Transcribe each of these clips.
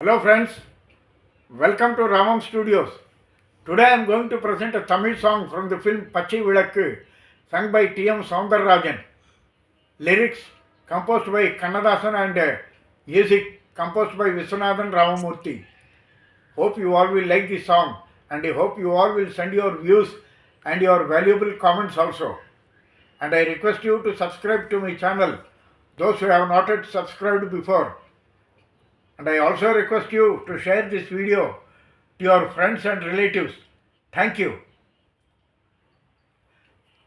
Hello friends, welcome to Ramam Studios. Today I am going to present a Tamil song from the film Pachi Vilakku, sung by T.M. Soundararajan. Lyrics composed by Kannadasan and music composed by Viswanathan Ramamurthy. Hope you all will like this song and I hope you all will send your views and your valuable comments also. And I request you to subscribe to my channel, those who have not yet subscribed before. And I also request you to share this video to your friends and relatives. Thank you.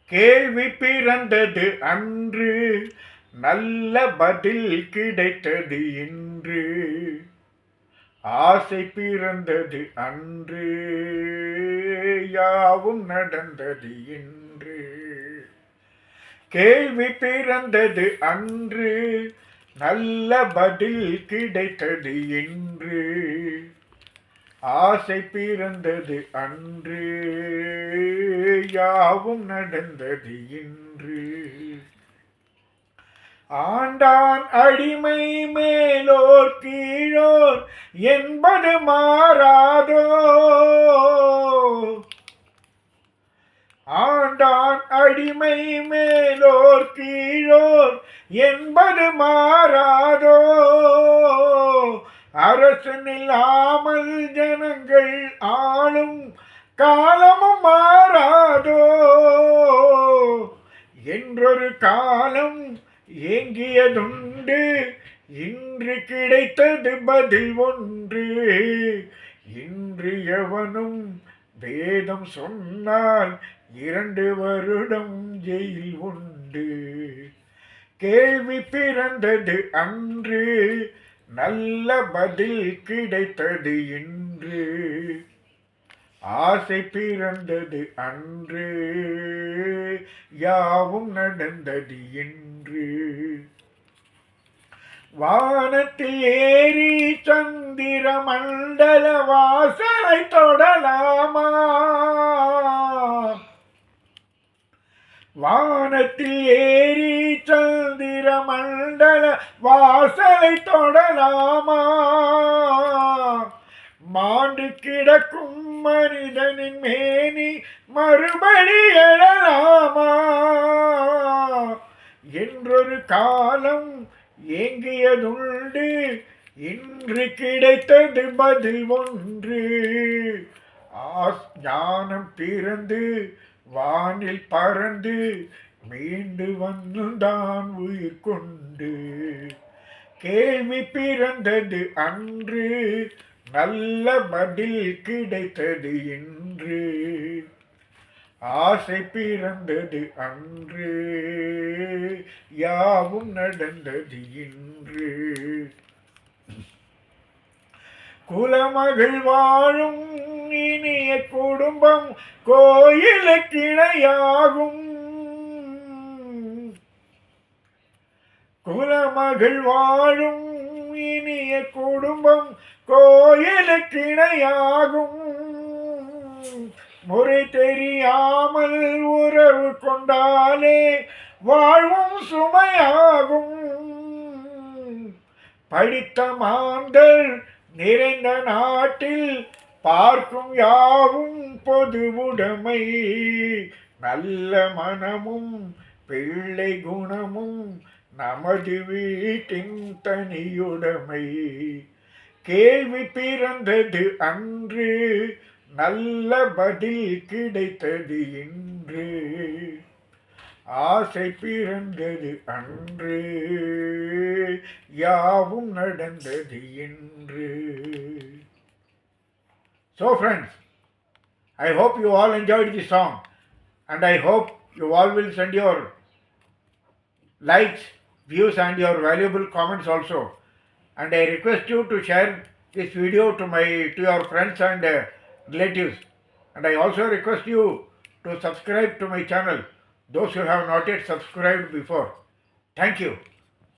கேள்வி பிறந்தது அன்று, நல்ல பதில் கிடைத்தது இன்று. ஆசை பிறந்தது அன்று, யாவும் நடந்தது இன்று. கேள்வி பிறந்தது அன்று, நல்ல பதில் கிடைத்தது இன்று. ஆசை பிறந்தது அன்று, யாவும் நடந்தது இன்று. ஆண்டான் அடிமை மேலோர் கீழோர் என்பது மாறாதோ. ஆண்டான் அடிமை மேலோர் கீழோர் என்பது மாறாதோ. அரசனில்லாமல் ஜனங்கள் ஆளும் காலமும் மாறாதோ. என்றொரு காலம் ஏங்கியதுண்டு, இன்று கிடைத்தது பதில் ஒன்று. இன்று எவனும் வேதம் சொன்னால் 2 வருடம் ஜெயில் உண்டு. கேள்வி பிறந்தது அன்று, நல்ல பதில் கிடைத்தது இன்று. ஆசை பிறந்தது அன்று, யாவும் நடந்தது இன்று. வானத்தில் ஏறி சந்திர மண்டல வாசலை தொடலாமா. வானத்தில் ஏறி சந்திர மண்டல வாசலை தொடலாமா. மாண்டு கிடக்கும் மனிதனின் மேனி மறுபடி எழலாமா. என்றொரு காலம் ஏங்கியதுண்டு, இன்று கிடைத்தது பதில் ஒன்று. ஞானம் பிறந்து வானில் பறந்து மீண்டு வந்துதான் உயிர் கொண்டு. கேள்வி பிறந்தது அன்று, நல்ல பதில் கிடைத்தது இன்று. ஆசை பிறந்தது அன்று, யாவும் நடந்தது இன்று. குலமகள் வாழும் இனிய குடும்பம் கோயிலுக்கிணையாகும். குலமகள் வாழும் இனிய குடும்பம் கோயிலுக்கிணையாகும். முறை தெரியாமல் உறவு கொண்டாலே வாழ்வும் சுமையாகும். படித்த மாந்தர் நிறைந்த நாட்டில் பார்க்கும் யாவும் பொது உடைமை. நல்ல மனமும் பிள்ளை குணமும் நமது வீட்டின் தனியுடைமை. கேள்வி பிறந்தது அன்று, நல்ல பதில் கிடைத்தது இன்று. ஆசை பிறந்தது அன்று, யாவும் நடந்தது இன்று. So friends, I hope you all enjoyed this song and I hope you all will send your likes, views and your valuable comments also. And I request you to share this video to your friends and relatives. And I also request you to subscribe to my channel, those who have not yet subscribed before. Thank you.